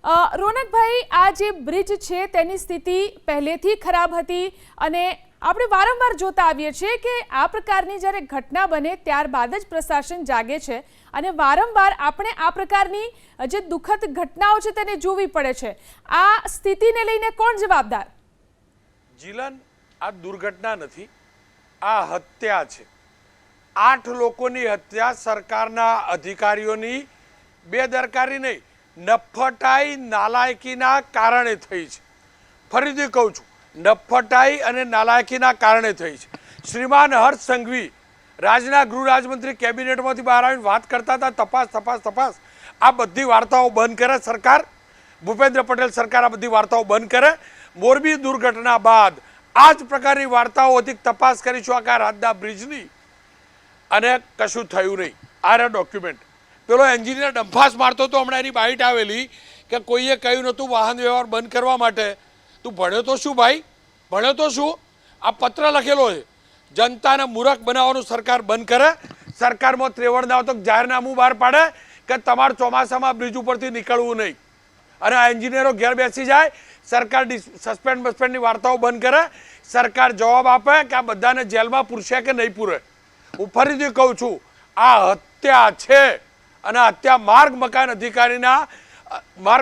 રોનકભાઈ, આ જે બ્રિજ છે તેની સ્થિતિ પહેલેથી ખરાબ હતી અને આપણે વારંવાર જોતા આવીએ છીએ કે આ પ્રકારની જ્યારે ઘટના બને ત્યારબાદ જ પ્રશાસન જાગે છે અને વારંવાર આપણે આ પ્રકારની જે દુઃખદ ઘટનાઓ છે તેને જોવી પડે છે. આ સ્થિતિને લઈને કોણ જવાબદાર? જીલન, આ દુર્ઘટના નથી, આ હત્યા છે. 8 લોકોની હત્યા સરકારના અધિકારીઓની બેદરકારી નહીં, નફટાઈ નાલાયકીના કારણે થઈ છે. ફરીથી કહું છું, નફટાઈ અને નાલાયકીના કારણે થઈ છે. શ્રીમાન હર્ષ સંઘવી રાજ્યના ગૃહ રાજ્યમંત્રી કેબિનેટમાંથી બહાર આવીને વાત કરતા હતા, તપાસ. આ બધી વાર્તાઓ બંધ કરે સરકાર, ભૂપેન્દ્ર પટેલ સરકાર આ બધી વાર્તાઓ બંધ કરે. મોરબી દુર્ઘટના બાદ આ જ પ્રકારની વાર્તાઓ હતી, તપાસ કરીશું આખા રાજના બ્રિજની, અને કશું થયું નહીં. આ ડોક્યુમેન્ટ પેલો એન્જિનિયર ડંફાસ મારતો હતો, હમણાં એની બાઇટ આવેલી કે કોઈએ કહ્યું નહોતું વાહન વ્યવહાર બંધ કરવા માટે. તું ભણ્યો તો શું ભાઈ? ભણ્યો તો શું? આ પત્ર લખેલો છે, જનતાને મૂર્ખ બનાવવાનું સરકાર બંધ કરે. સરકારમાં ત્રેવડ ના તો જાહેરનામું બહાર પાડે કે તમારે ચોમાસામાં બ્રિજ ઉપરથી નીકળવું નહીં, અને આ એન્જિનિયરો ઘેર બેસી જાય. સરકાર સસ્પેન્ડની વાર્તાઓ બંધ કરે. સરકાર જવાબ આપે કે આ બધાને જેલમાં પૂરશે કે નહીં પૂરે. હું ફરીથી કહું છું, આ હત્યા છે અને હત્યા માર્ગ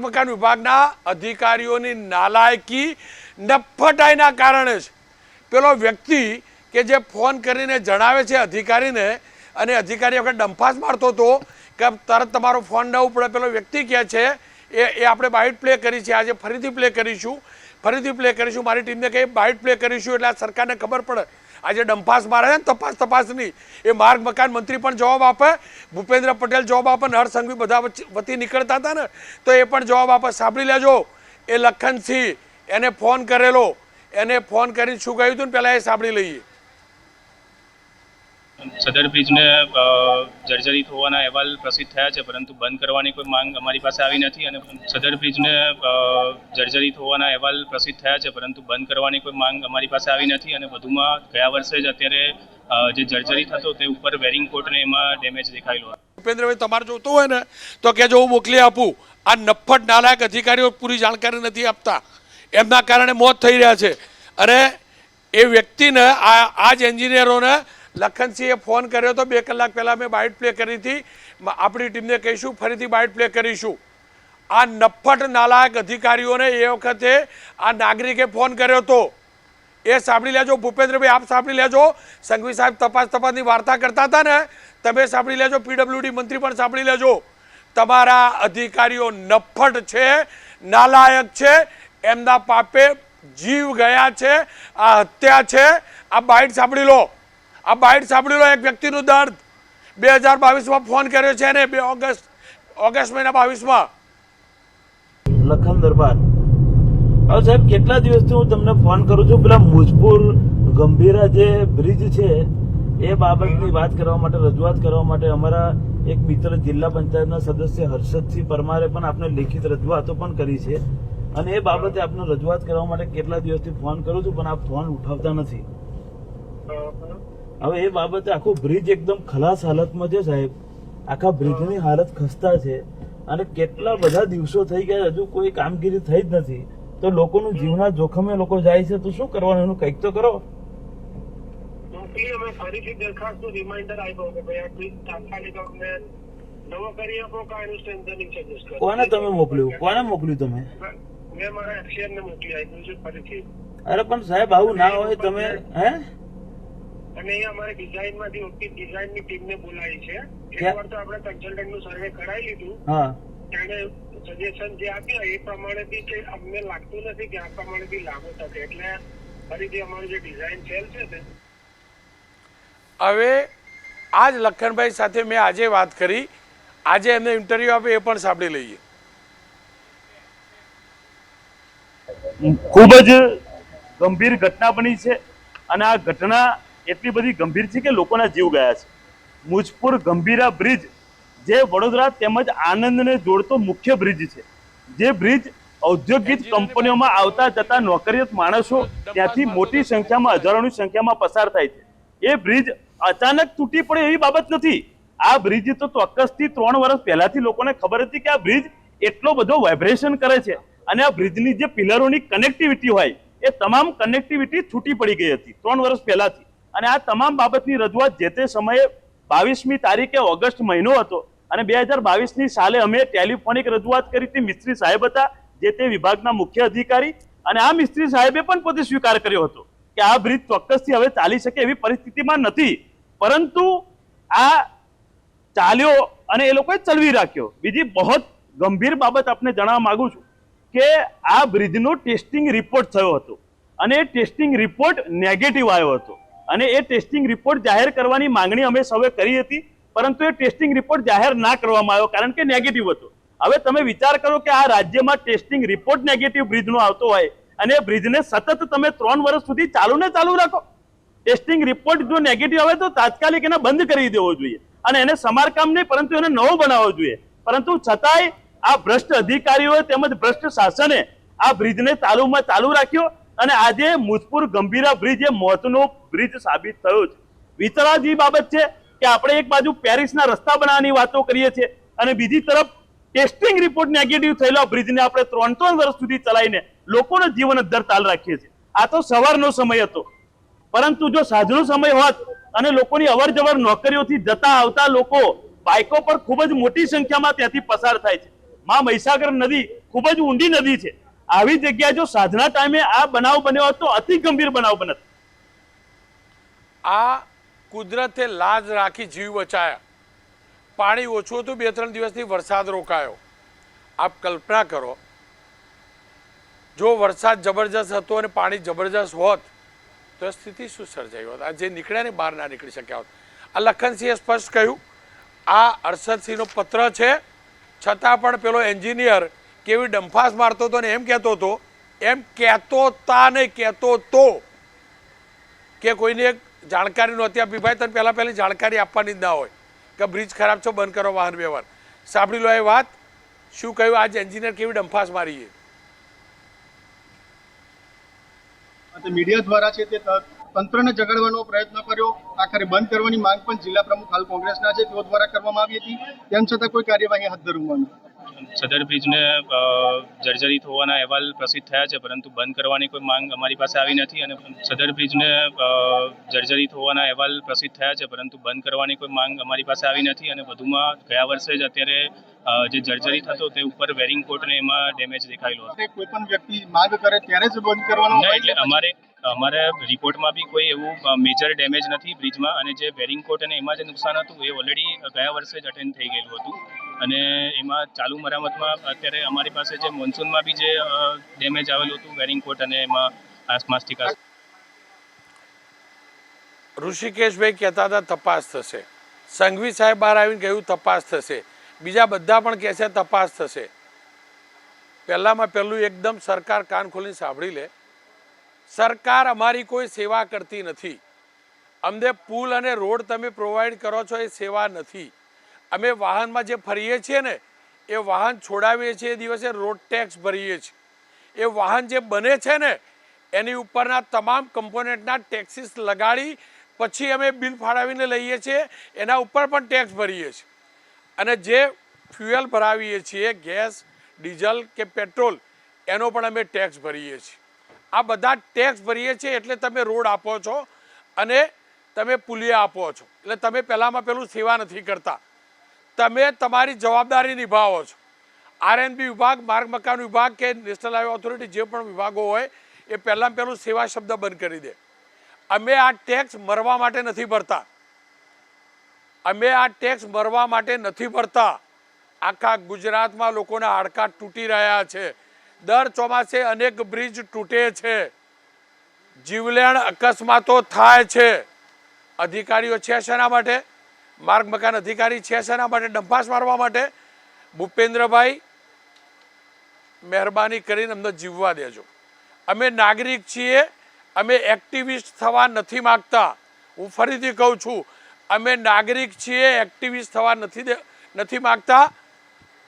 મકાન વિભાગના અધિકારીઓની નાલાયકી, નફટાઈના કારણે છે. પેલો વ્યક્તિ કે જે ફોન કરીને જણાવે છે અધિકારીને, અને અધિકારી વખત ડંફાસ મારતો હતો કે તરત તમારો ફોન ન ઉપડે, પેલો વ્યક્તિ કહે છે એ આપણે બાઇટ પ્લે કરી છે, આજે ફરીથી પ્લે કરીશું. મારી ટીમને કહી બાઇટ પ્લે કરીશું એટલે આ સરકારને ખબર પડે. આજે ડંફાસ મારે છે ને તપાસની, એ માર્ગ મકાન મંત્રી પણ જવાબ આપે, ભૂપેન્દ્ર પટેલ જવાબ આપે, હર્ષ સંઘવી બધા વતી નીકળતા હતા ને તો એ પણ જવાબ આપે. સાંભળી લેજો, એ લખનસિંહ એને ફોન કરેલો, એને ફોન કરીને શું કહ્યું હતું ને પહેલાં એ સાંભળી લઈએ. સદર બ્રિજને જર્જરિત હોવાના અહેવાલ પ્રસિદ્ધ થયા છે, પરંતુ બંધ કરવાની કોઈ માંગ અમારી પાસે આવી નથી. અને સદર બ્રિજને જર્જરિત હોવાના અહેવાલ પ્રસિદ્ધ થયા છે, પરંતુ બંધ કરવાની કોઈ માંગ અમારી પાસે આવી નથી. અને વધુમાં ગયા વર્ષે જ અત્યારે જે જર્જરિત હતો તે ઉપર વેરિંગ કોટને એમાં ડેમેજ દેખાયેલો હતો. ભૂપેન્દ્રભાઈ, તમારે જોતું હોય ને તો કે જો હું મોકલી આપું. આ નફ્ફટ નાલાયક અધિકારીઓ પૂરી જાણકારી નથી આપતા, એમના કારણે મોત થઈ રહ્યા છે. અને એ વ્યક્તિને આ જ એન્જિનિયરોને લખનસિંહે ફોન કર્યો હતો 2 કલાક પહેલાં. મેં બાઇટ પ્લે કરી હતી, આપણી ટીમને કહીશું ફરીથી બાઇટ પ્લે કરીશું. આ નફ્ફટ નાલાયક અધિકારીઓને એ વખતે આ નાગરિકે ફોન કર્યો હતો, એ સાંભળી લેજો. ભૂપેન્દ્રભાઈ, આપ સાંભળી લેજો. સંઘવી સાહેબ તપાસની વાર્તા કરતા હતા ને, તમે સાંભળી લેજો. પીડબ્લ્યુડી મંત્રી પણ સાંભળી લેજો. તમારા અધિકારીઓ નફ્ફટ છે, નાલાયક છે, એમના પાપે જીવ ગયા છે, આ હત્યા છે. આ બાઇટ સાંભળી લો, એક વ્યક્તિનું દર્દ. 2022માં ફોન કર્યો છે ને, ઓગસ્ટ મહિના 22માં. લખન દરબાર. હવે સાહેબ, કેટલા દિવસથી હું તમને ફોન કરું છું, પેલા મુજપુર ગંભીરા જે બ્રિજ છે એ બાબતની વાત કરવા માટે, રજૂઆત કરવા માટે અમારા એક મિત્ર જિલ્લા પંચાયતના સદસ્ય હર્ષદસિંહ પરમારે પણ આપણે લેખિત રજૂઆતો પણ કરી છે. અને એ બાબતે આપણે રજૂઆત કરવા માટે કેટલા દિવસથી ફોન કરું છું, પણ આપ ફોન ઉઠાવતા નથી. હવે એ બાબતે આખો બ્રિજ એકદમ ખલાસ હાલતમાં છે સાહેબ. આખા બ્રિજની હાલત ખસ્તા છે અને કેટલા બધા દિવસો થઈ ગયા, હજુ કોઈ કામગીરી થઈ જ નથી. તો લોકોનું જીવના જોખમે લોકો જાય છે, તો શું કરવાનું? એનું કંઈક તો કરો. કોને તમે મોકલ્યું? તમે? અરે પણ સાહેબ, આવું ના હોય. તમે અને એ અમારે ડિઝાઇનમાંથી ઓટી ડિઝાઇનની ટીમને બોલાવી છે. એકવાર તો આપણે કન્સલ્ટન્ટનું સર્વે કરાવી લીધું. હા, એને સજેશન જે આપ્યા એ પ્રમાણે બી કે અમને લાગતું નથી કે આ પ્રમાણે બી લાગુ થશે, એટલે ફરીથી અમારું જે ડિઝાઇન સેલ છે ને. હવે આ જ લખનભાઈ સાથે મેં આજે વાત કરી, આજે એમને ઇન્ટરવ્યુ આપે, એ પણ સાંભળી લઈએ. ખૂબ જ ગંભીર ઘટના બની છે અને આ ઘટના એટલી બધી ગંભીર છે કે લોકોના જીવ ગયા છે. મુજપુર ગંભીરા બ્રિજ જે વડોદરા તેમજ આણંદને જોડતો મુખ્ય બ્રિજ છે, જે બ્રિજ ઔદ્યોગિક કંપનીઓમાં આવતા જતા નોકરિયાત માણસો ત્યાંથી મોટી સંખ્યામાં, હજારોની સંખ્યામાં પસાર થાય છે. એ બ્રિજ અચાનક તૂટી પડે એવી બાબત નથી. આ બ્રિજ તો ચોક્કસથી 3 વર્ષ પહેલાથી લોકોને ખબર હતી કે આ બ્રિજ એટલો બધો વાઇબ્રેશન કરે છે અને આ બ્રિજની જે પિલરોની કનેક્ટિવિટી હોય એ તમામ કનેક્ટિવિટી છૂટી પડી ગઈ હતી 3 વર્ષ પહેલાથી. અને આ તમામ બાબતની રજૂઆત જે તે સમયે 22મી તારીખે ઓગસ્ટ મહિનો હતો અને 2022ની સાલે અમે ટેલિફોનિક રજૂઆત કરી હતી. મિસ્ત્રી સાહેબ હતા જે તે વિભાગના મુખ્ય અધિકારી, અને આ મિસ્ત્રી સાહેબે પણ પોતે સ્વીકાર કર્યો હતો કે આ બ્રિજ ચોક્કસથી હવે ચાલી શકે એવી પરિસ્થિતિમાં નથી, પરંતુ આ ચાલ્યો અને એ લોકોએ ચલવી રાખ્યો. બીજી બહુ ગંભીર બાબત આપને જણાવવા માંગુ છું કે આ બ્રિજનો ટેસ્ટિંગ રિપોર્ટ થયો હતો અને એ ટેસ્ટિંગ રિપોર્ટ નેગેટિવ આવ્યો હતો અને એ ટેસ્ટિંગ રિપોર્ટ જાહેર કરવાની માંગણી અમે સૌએ કરી હતી, પરંતુ એ ટેસ્ટિંગ રિપોર્ટ જાહેર ના કરવામાં આવ્યો કારણ કે નેગેટિવ હતો. હવે તમે વિચાર કરો કે આ રાજ્યમાં ટેસ્ટિંગ રિપોર્ટ નેગેટિવ બ્રિજનો આવતો હોય અને એ બ્રિજને સતત તમે 3 વર્ષ સુધી ચાલુ રાખો. ટેસ્ટિંગ રિપોર્ટ જો નેગેટિવ આવે તો તાત્કાલિક એને બંધ કરી દેવો જોઈએ અને એને સમારકામ નહીં પરંતુ એને નવો બનાવવો જોઈએ. પરંતુ છતાંય આ ભ્રષ્ટ અધિકારીઓ તેમજ ભ્રષ્ટ શાસને આ બ્રિજને ચાલુ રાખ્યો અને આજે મુજપુર ગંભીરા બ્રિજ એ મોતનો બ્રિજ સાબિત થયો છે. વિચારવાની બાબત છે કે આપણે એક બાજુ પેરિસના રસ્તા બનાવવાની વાતો કરીએ છીએ અને બીજી તરફ ટેસ્ટિંગ રિપોર્ટ નેગેટિવ થયેલો બ્રિજને આપણે 3 વર્ષ સુધી ચલાવીને લોકોના જીવન અદ્ધર તાલ રાખીએ છીએ. આ તો સવારનો સમય હતો, પરંતુ જો સાંજનો સમય હોત અને લોકોની અવર જવર નોકરીઓથી જતા આવતા લોકો બાઇકો પર ખૂબ જ મોટી સંખ્યામાં ત્યાંથી પસાર થાય છે. માં મહીસાગર નદી ખૂબ જ ઊંડી નદી છે. આવી જગ્યાએ જો સાંજના ટાઈમે આ બનાવ બન્યો હોત તો અતિ ગંભીર બનાવ બનત. આ કુદરતે લાજ રાખી જીવ બચાયા. પાણી ઓછું હતું, 2-3 દિવસથી વરસાદ રોકાયો. આપ કલ્પના કરો, જો વરસાદ જબરજસ્ત હતો અને પાણી જબરજસ્ત હોત તો સ્થિતિ શું સર્જાઈ હોત? આ જે નીકળ્યા ને બહાર ના નીકળી શક્યા હોત. આ લખનસિંહે સ્પષ્ટ કહ્યું. આ અરશદસિંહનો પત્ર છે, છતાં પણ પેલો એન્જિનિયર કેવી ડંફાસ મારતો હતો ને એમ કહેતો તો કે કોઈને એક જાણકારી નહોતી આપી. ભાઈ તને પહેલી જાણકારી આપવાની જ ના હોય કે બ્રિજ ખરાબ છે, બંધ કરો વાહન વ્યવહાર. સાંભળી લો એ વાત. શું કહ્યું આજ એન્જિનિયર કેવી ડંફાસ મારી છે? મીડિયા દ્વારા છે તે તંત્રને જગાડવાનો પ્રયત્ન કર્યો. આખરે બંધ કરવાની માંગ પણ જિલ્લા પ્રમુખ હાલ કોંગ્રેસના છે તેઓ દ્વારા કરવામાં આવી હતી, તેમ છતાં કોઈ કાર્યવાહી હાથ ધરવામાં સદર બ્રિજને જર્જરિત હોવાના અહેવાલ પ્રસિદ્ધ થયા છે, પરંતુ બંધ કરવાની કોઈ માંગ અમારી પાસે આવી નથી. અને સદર બ્રિજને જર્જરિત હોવાના અહેવાલ પ્રસિદ્ધ થયા છે, પરંતુ બંધ કરવાની કોઈ માંગ અમારી પાસે આવી નથી. અને વધુમાં ગયા વર્ષે જ અત્યારે જે જર્જરિત હતો તે ઉપર વેરિંગ કોટને એમાં ડેમેજ દેખાયેલો હતો. કોઈ પણ વ્યક્તિ માંગ કરે ત્યારે જ બંધ કરવાનો એટલે અમારે રિપોર્ટમાં બી કોઈ એવું મેજર ડેમેજ નથી બ્રિજમાં. અને જે વેરિંગ કોટ અને એમાં જે નુકસાન હતું એ ઓલરેડી ગયા વર્ષે જ અટેન્ડ થઈ ગયેલું હતું. અને એમાં ચાલુ મરામતમાં અત્યારે અમારી પાસે જે મોન્સૂનમાં બી જે ડેમેજ આવેલું હતું વેરિંગ કોટ અને એમાં માસ્ટિકા. ઋષિકેશભાઈ કહેતા હતા તપાસ થશે. સંઘવી સાહેબ બહાર આવીને કહ્યું તપાસ થશે. બીજા બધા પણ કહે છે તપાસ થશે. પહેલું એકદમ સરકાર કાન ખોલીને સાંભળી લે. સરકાર અમારી કોઈ સેવા કરતી નથી. અમને પુલ અને રોડ તમે પ્રોવાઈડ કરો છો એ સેવા નથી. અમે વાહનમાં જે ફરીએ છીએ ને એ વાહન છોડાવીએ છીએ એ દિવસે રોડ ટેક્સ ભરીએ છીએ. એ વાહન જે બને છે ને એની ઉપરના તમામ કમ્પોનેન્ટના ટેક્સીસ લગાડી પછી અમે બિલ ફાળવીને લઈએ છીએ, એના ઉપર પણ ટેક્સ ભરીએ છીએ. અને જે ફ્યુઅલ ભરાવીએ છીએ ગેસ, ડીઝલ કે પેટ્રોલ એનો પણ અમે ટેક્સ ભરીએ છીએ. આ બધા ટેક્સ ભરીએ છીએ એટલે તમે રોડ આપો છો અને તમે પુલિયા આપો છો. એટલે તમે પહેલું સેવા નથી કરતા. તમે તમારી જવાબદારી નિભાવો છો. આરએનબી વિભાગ, માર્ગ મકાન વિભાગ કે નેશનલ હાઈવે ઓથોરિટી જે પણ વિભાગો હોય એ પહેલું સેવા શબ્દ બંધ કરી દે. અમે આ ટેક્સ મરવા માટે નથી ભરતા. અમે આ ટેક્સ મરવા માટે નથી ભરતા. આખા ગુજરાતમાં લોકોના હાડકાં તૂટી રહ્યા છે. દર ચોમાસે અનેક બ્રિજ તૂટે છે. જીવલેણ અકસ્માતો થાય છે. અધિકારીઓ છે શેના માટે? માર્ગ મકાન અધિકારી છે શેના માટે? ડંફાસ મારવા માટે. ભૂપેન્દ્રભાઈ, મહેરબાની કરીને અમને જીવવા દેજો. અમે નાગરિક છીએ, અમે એક્ટિવિસ્ટ થવા નથી માગતા. હું ફરીથી કહું છું, અમે નાગરિક છીએ, એક્ટિવિસ્ટ થવા નથી માગતા.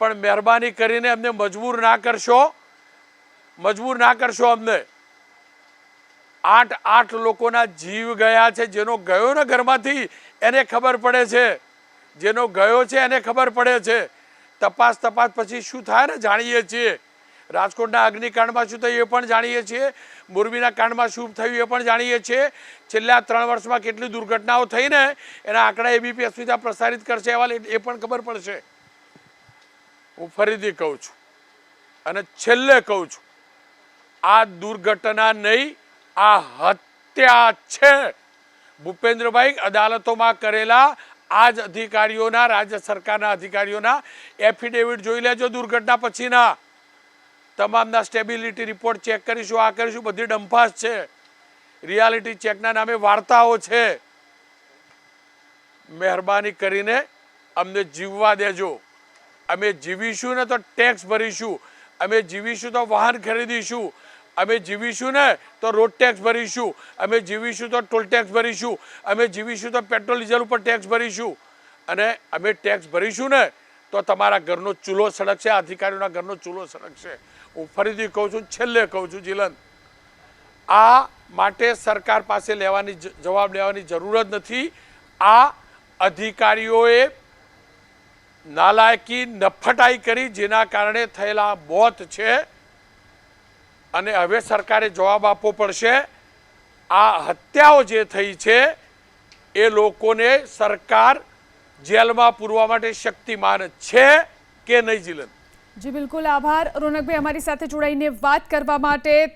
પણ મહેરબાની કરીને અમને મજબૂર ના કરશો અમને. 8 લોકોના જીવ ગયા છે. જેનો ગયો ને ઘરમાંથી એને ખબર પડે છે. જેનો ગયો છે એને ખબર પડે છે. તપાસ પછી શું થાય ને જાણીએ છીએ. રાજકોટના અગ્નિકાંડમાં શું થયું એ પણ જાણીએ છીએ. મોરબીના કાંડમાં શું થયું એ પણ જાણીએ છીએ. છેલ્લા 3 વર્ષમાં કેટલી દુર્ઘટનાઓ થઈ ને એના આંકડા એબીપી અસ્મિતા પ્રસારિત કરશે અહેવાલ એ પણ ખબર પડશે. હું ફરીથી કહું છું અને છેલ્લે કહું છું, આ દુર્ઘટના નહીં, આ હત્યા છે. ભૂપેન્દ્રભાઈ અદાલતોમાં કરેલા આ જ અધિકારીઓના, રાજ્ય સરકારના અધિકારીઓના એફિડેવિટ જોઈ લેજો. દુર્ઘટના પછીના તમામના સ્ટેબિલિટી રિપોર્ટ ચેક કરીશું, આ કરીશું, બધી ડંફાસ છે. રિયાલિટી ચેકના નામે વાર્તાઓ છે. મહેરબાની કરીને અમને જીવવા દેજો. અમે જીવીશું ને તો ટેક્સ ભરીશું, અમે જીવીશું તો વાહન ખરીદીશું, અમે જીવીશું ને તો રોડ ટેક્સ ભરીશું, અમે જીવીશું તો ટોલ ટેક્સ ભરીશું, અમે જીવીશું તો પેટ્રોલ ડીઝલ ઉપર ટેક્સ ભરીશું, અને અમે ટેક્સ ભરીશું ને તો તમારા ઘરનો ચૂલો સળગશે, અધિકારીઓના ઘરનો ચૂલો સળગશે. હું ફરીથી કહું છું, છેલ્લે કહું છું, જીલન, આ માટે સરકાર પાસે જવાબ લેવાની જરૂર જ નથી. આ અધિકારીઓએ નાલાયકી, નફટાઈ કરી, જેના કારણે થયેલા મોત છે, અને હવે સરકારે જવાબ આપવો પડશે. આ હત્યાઓ જે થઈ છે એ લોકોને સરકાર જેલમાં પૂરવા માટે શક્તિમાન છે કે નહીં? જીલન જી બિલકુલ, આભાર રોનકભાઈ અમારી સાથે જોડાઈને વાત કરવા માટે.